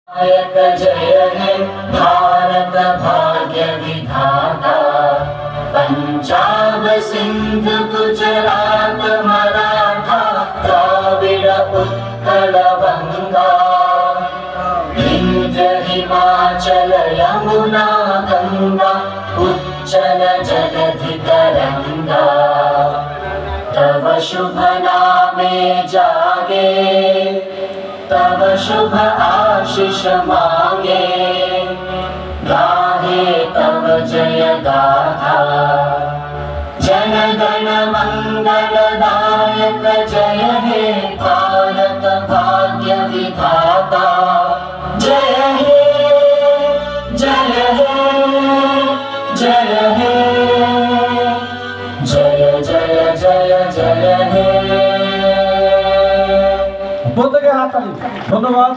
नायक जय हे भारत भाग्य विधाता, पंजाब सिंध गुजरात मराठा द्राविड उत्कल बंगा, विंध्य हिमाचल यमुना गंगा उच्चल जलधि तरंगा, तव शुभ नामे जागे, तव शुभ आशीष मांगे, गाहे तव जय गाथा। जन गण मंगलदायक जय हे भारत भाग्य विधाता, जय हे जय हे जय हे, जय जय जय जय हे। প্রত্যেকে হাততালি। ধন্যবাদ।